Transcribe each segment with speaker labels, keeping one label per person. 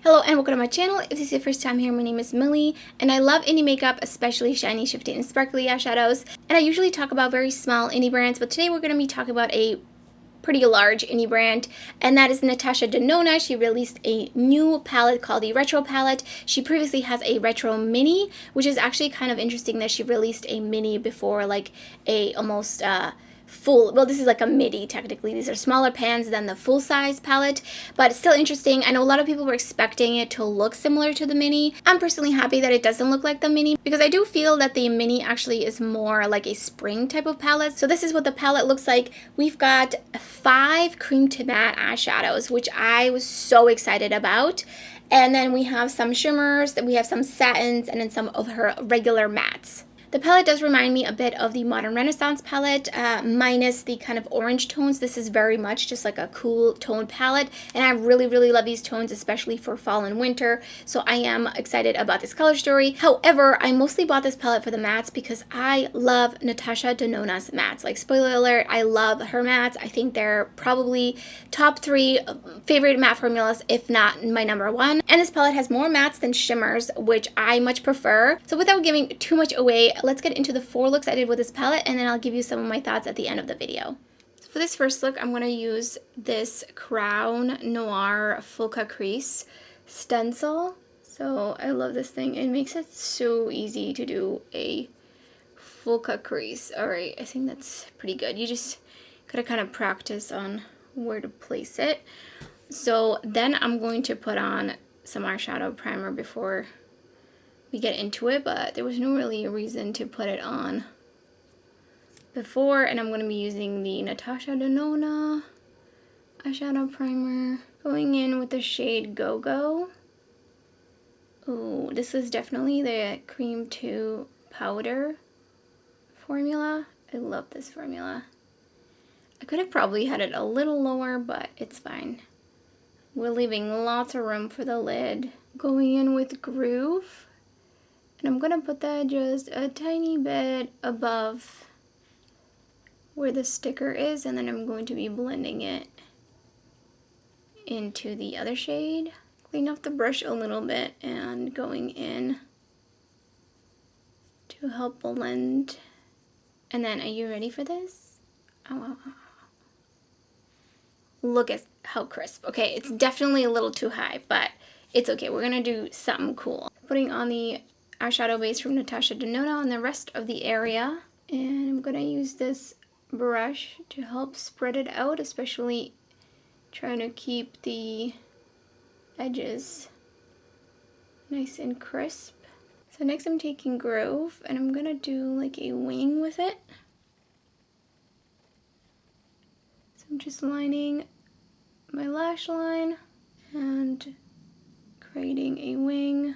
Speaker 1: Hello and welcome to my channel. If this is your first time here, my name is Millie and I love indie makeup, especially shiny, shifty, and sparkly eyeshadows. And I usually talk about very small indie brands, but today we're going to be talking about a pretty large indie brand, and that is Natasha Denona. She released a new palette called the Retro palette. She previously has a Retro mini, which is actually kind of interesting that she released a mini before like a almost full, well, this is like a midi technically. These are smaller pans than the full size palette, but it's still interesting. I know a lot of people were expecting it to look similar to the mini. I'm personally happy that it doesn't look like the mini because I do feel that the mini actually is more like a spring type of palette. So this is what the palette looks like. We've got 5 cream to matte eyeshadows, which I was so excited about. And then we have some shimmers, we have some satins, and then some of her regular mattes. The palette does remind me a bit of the Modern Renaissance palette, minus the kind of orange tones. This is very much just like a cool toned palette, and I really, really love these tones, especially for fall and winter, so I am excited about this color story. However, I mostly bought this palette for the mattes because I love Natasha Denona's mattes. Like, spoiler alert, I love her mattes. I think they're probably top 3 favorite matte formulas, if not my #1. And this palette has more mattes than shimmers, which I much prefer. So without giving too much away, let's get into the 4 looks I did with this palette, and then I'll give you some of my thoughts at the end of the video. For this first look, I'm going to use this Crown Noir Full Cut Crease stencil. So I love this thing. It makes it so easy to do a full cut crease. Alright, I think that's pretty good. You just gotta kind of practice on where to place it. So then I'm going to put on some eyeshadow primer before we get into it, but there was no really reason to put it on before, and I'm going to be using the Natasha Denona eyeshadow primer, going in with the shade Go Go. Oh, this is definitely the cream to powder formula. I love this formula. I could have probably had it a little lower, but it's fine. We're leaving lots of room for the lid. Going in with Groove. And I'm going to put that just a tiny bit above where the sticker is, and then I'm going to be blending it into the other shade. Clean off the brush a little bit and going in to help blend. And then, are you ready for this? Oh, look at how crisp. Okay, it's definitely a little too high, but it's okay. We're going to do something cool. Putting on the eyeshadow base from Natasha Denona on the rest of the area, and I'm gonna use this brush to help spread it out, especially trying to keep the edges nice and crisp. So next I'm taking Groove and I'm gonna do like a wing with it. So I'm just lining my lash line and creating a wing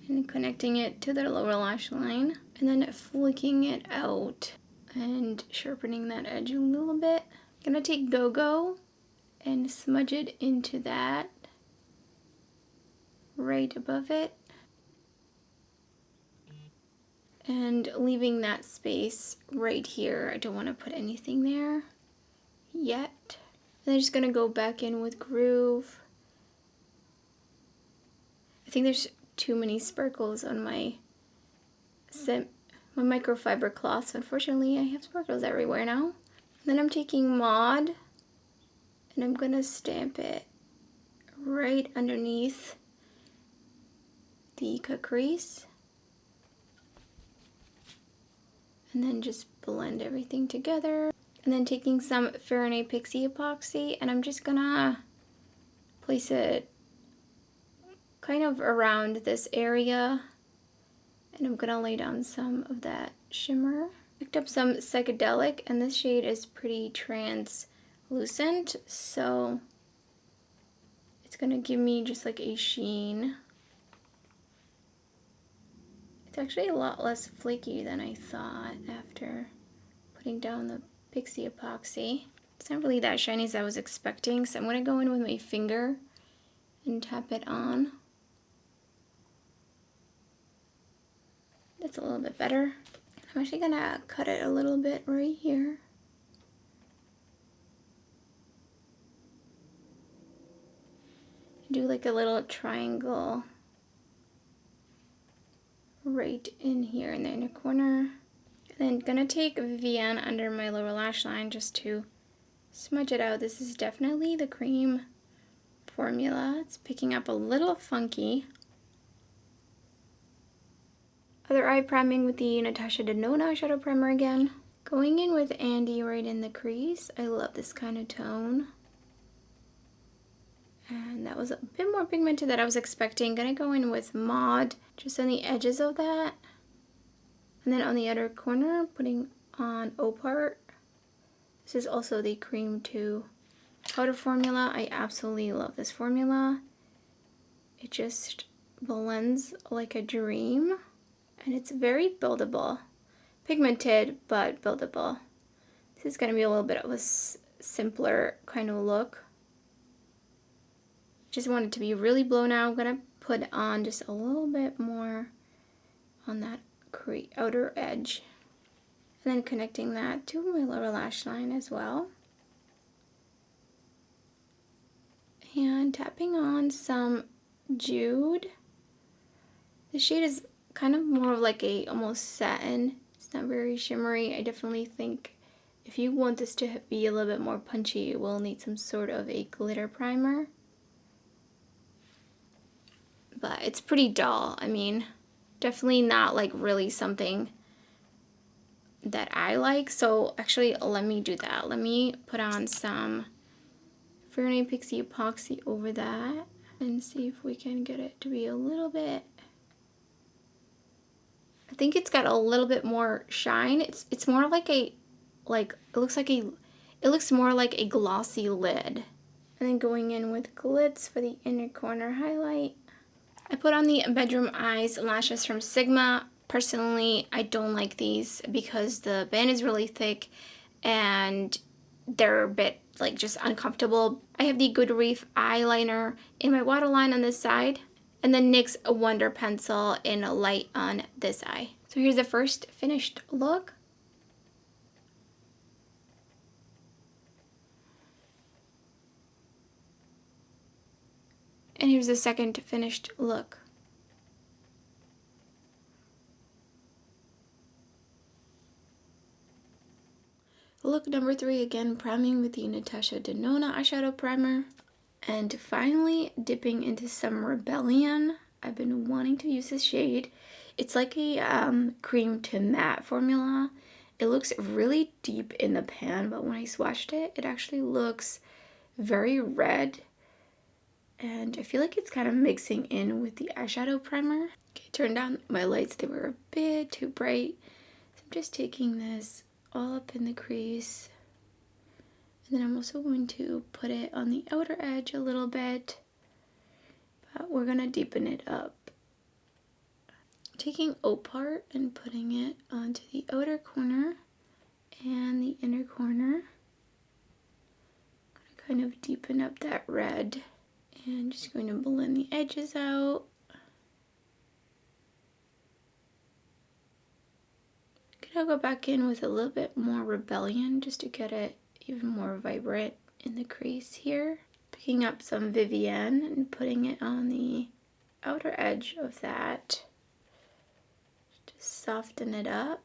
Speaker 1: and connecting it to the lower lash line, and then flicking it out and sharpening that edge a little bit. I'm gonna take Go Go and smudge it into that right above it, and leaving that space right here. I don't want to put anything there yet. And I'm just gonna go back in with Groove. I think there's too many sparkles on my microfiber cloth, so unfortunately I have sparkles everywhere now. And then I'm taking Mod and I'm gonna stamp it right underneath the cut crease, and then just blend everything together. And then taking some Fahrenheit Pixie epoxy, and I'm just gonna place it kind of around this area, and I'm gonna lay down some of that shimmer. Picked up some Psychedelic, and this shade is pretty translucent, so it's gonna give me just like a sheen. It's actually a lot less flaky than I thought after putting down the Pixie epoxy. It's not really that shiny as I was expecting, so I'm gonna go in with my finger and tap it on. That's a little bit better. I'm actually gonna cut it a little bit right here. Do like a little triangle right in here in the inner corner. And then gonna take Vivienne under my lower lash line just to smudge it out. This is definitely the cream formula. It's picking up a little funky. Other eye priming with the Natasha Denona eyeshadow primer again. Going in with Andy right in the crease. I love this kind of tone. And that was a bit more pigmented than I was expecting. Gonna go in with Maud just on the edges of that. And then on the other corner, putting on Opart. This is also the Cream 2 powder formula. I absolutely love this formula. It just blends like a dream. And it's very buildable. Pigmented, but buildable. This is gonna be a little bit of a simpler kind of look. Just want it to be really blown out. I'm gonna put on just a little bit more on that outer edge. And then connecting that to my lower lash line as well. And tapping on some Jude. The shade is kind of more of like a almost satin. It's not very shimmery. I definitely think if you want this to be a little bit more punchy, you will need some sort of a glitter primer. But it's pretty dull. I mean, definitely not like really something that I like. So actually, let me do that. Let me put on some Fairnay Pixie Epoxy over that and see if we can get it to be a little bit. I think it's got a little bit more shine. It's more like it looks more like a glossy lid. And then going in with Glitz for the inner corner highlight. I put on the Bedroom Eyes lashes from Sigma. Personally, I don't like these because the band is really thick and they're a bit like just uncomfortable. I have the Good Reef eyeliner in my waterline on this side and then NYX Wonder Pencil in a light on this eye. So here's the first finished look. And here's the second finished look. Look number 3, again, priming with the Natasha Denona eyeshadow primer. And finally dipping into some Rebellion. I've been wanting to use this shade. It's like a cream to matte formula. It looks really deep in the pan, but when I swatched it, it actually looks very red. And I feel like it's kind of mixing in with the eyeshadow primer. Okay, turn down my lights. They were a bit too bright. So I'm just taking this all up in the crease. And then I'm also going to put it on the outer edge a little bit. But we're going to deepen it up. Taking Opart and putting it onto the outer corner and the inner corner. I'm going to kind of deepen up that red. And just going to blend the edges out. I'll go back in with a little bit more Rebellion just to get it even more vibrant in the crease here. Picking up some Vivienne and putting it on the outer edge of that. Just soften it up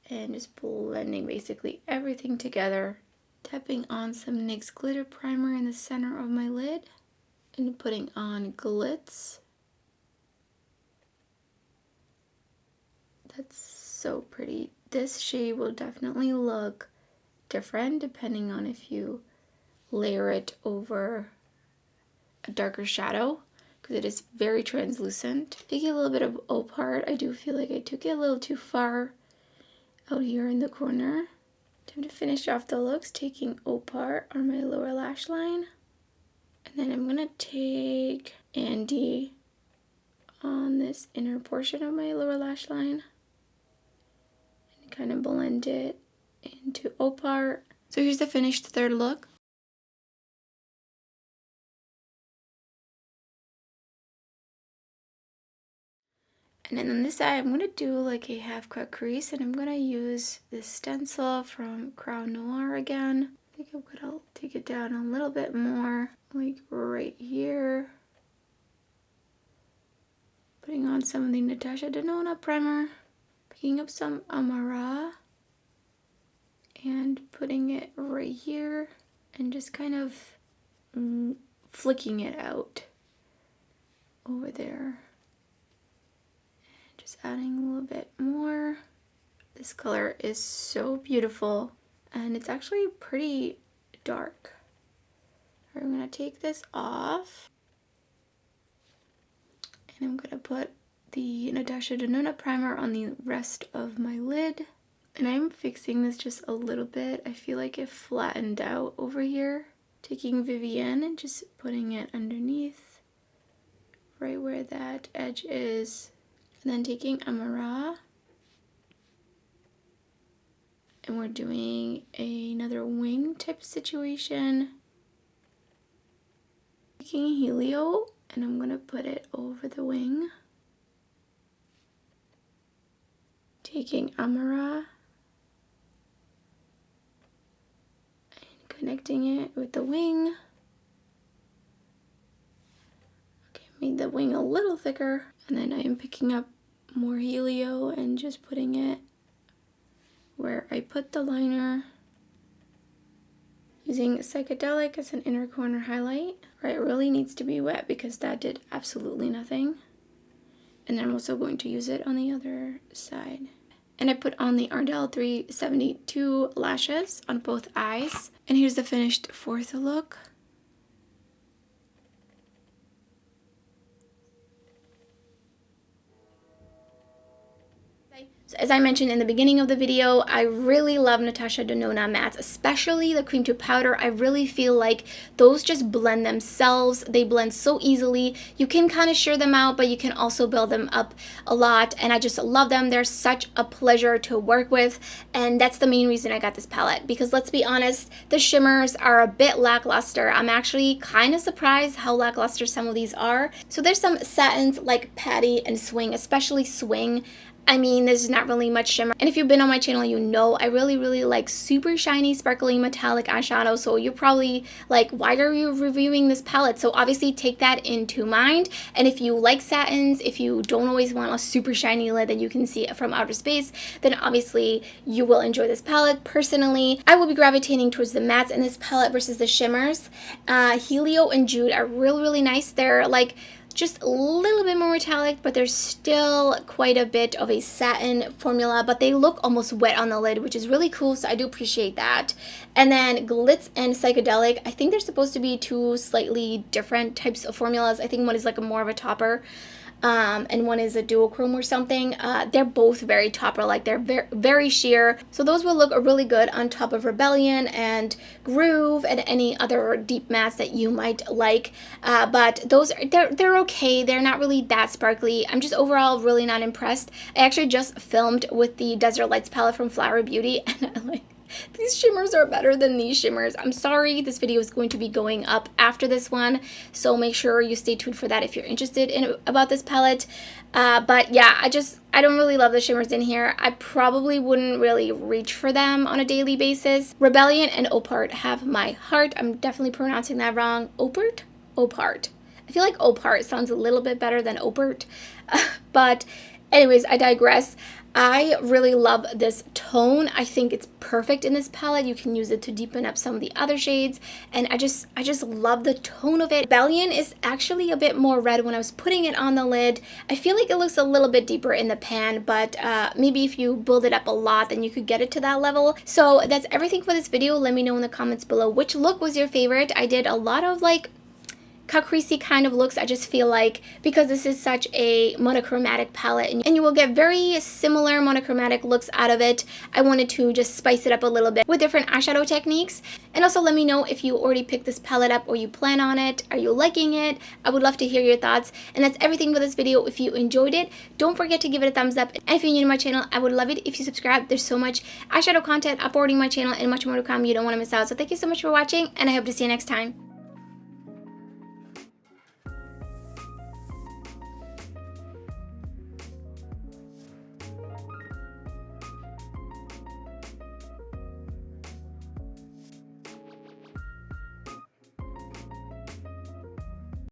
Speaker 1: and just blending basically everything together. Tapping on some NYX glitter primer in the center of my lid. And putting on Glitz. That's so pretty. This shade will definitely look different depending on if you layer it over a darker shadow because it is very translucent. Taking a little bit of Opart, I do feel like I took it a little too far out here in the corner. Time to finish off the looks, taking Opart on my lower lash line. And then I'm gonna take Andy on this inner portion of my lower lash line and kind of blend it into Opart. So here's the finished third look. And then on this side, I'm gonna do like a half cut crease and I'm gonna use this stencil from Creonadh again. I think I'm gonna take it down a little bit more, like right here. on some of the Natasha Denona primer, picking up some Amara and putting it right here and just kind of flicking it out over there. And just adding a little bit more. This color is so beautiful and it's actually pretty dark. All right, I'm gonna take this off and I'm gonna put the Natasha Denona primer on the rest of my lid. And I'm fixing this just a little bit. I feel like it flattened out over here. Taking Vivienne and just putting it underneath, right where that edge is. And then taking Amara. And we're doing another wing type situation. Taking Helio, and I'm gonna put it over the wing. Taking Amara. Connecting it with the wing. Okay, made the wing a little thicker. And then I am picking up more Helio and just putting it where I put the liner. Using Psychedelic as an inner corner highlight. Right, it really needs to be wet because that did absolutely nothing. And then I'm also going to use it on the other side. And I put on the Ardell 372 lashes on both eyes. And here's the finished fourth look. So as I mentioned in the beginning of the video, I really love Natasha Denona mattes, especially the cream to powder. I really feel like those just blend themselves. They blend so easily. You can kind of shear them out, but you can also build them up a lot. And I just love them. They're such a pleasure to work with. And that's the main reason I got this palette. Because let's be honest, the shimmers are a bit lackluster. I'm actually kind of surprised how lackluster some of these are. So there's some satins like Patty and Swing, especially Swing. I mean, there's not really much shimmer. And if you've been on my channel, you know I really like super shiny, sparkly, metallic eyeshadow. So you're probably like, why are you reviewing this palette? So obviously take that into mind. And if you like satins, if you don't always want a super shiny lid that you can see from outer space, then obviously you will enjoy this palette. Personally, I will be gravitating towards the mattes in this palette versus the shimmers. Helio and Jude are really nice. They're like just a little bit more metallic, but there's still quite a bit of a satin formula, but they look almost wet on the lid, which is really cool, so I do appreciate that. And then Glitz and Psychedelic, I think they're supposed to be two slightly different types of formulas. I think one is like more of a topper, and one is a duochrome or something. They're both very topper, like they're very sheer. So those will look really good on top of Rebellion and Groove and any other deep mattes that you might like. But those they're okay. They're not really that sparkly. I'm just overall really not impressed. I actually just filmed with the Desert Lights palette from Flower Beauty, and I like, these shimmers are better than these shimmers. I'm sorry, this video is going to be going up after this one, so make sure you stay tuned for that if you're interested in about this palette. But yeah, I don't really love the shimmers in here. I probably wouldn't really reach for them on a daily basis. Rebellion and Opart have my heart. I'm definitely pronouncing that wrong. Opart? Opart. I feel like Opart sounds a little bit better than Opart. But anyways, I digress. I really love this tone. I think it's perfect in this palette. You can use it to deepen up some of the other shades, and I just love the tone of it. Rebellion is actually a bit more red when I was putting it on the lid. I feel like it looks a little bit deeper in the pan, but maybe if you build it up a lot, then you could get it to that level. So that's everything for this video. Let me know in the comments below which look was your favorite. I did a lot of like cut creasy kind of looks. I just feel like because this is such a monochromatic palette and you will get very similar monochromatic looks out of it, I wanted to just spice it up a little bit with different eyeshadow techniques. And also let me know if you already picked this palette up or you plan on it. Are you liking it? I would love to hear your thoughts. And that's everything for this video. If you enjoyed it, don't forget to give it a thumbs up. And if you're new to my channel, I would love it if you subscribe. There's so much eyeshadow content uploading my channel and much more to come. You don't want to miss out. So thank you so much for watching, and I hope to see you next time.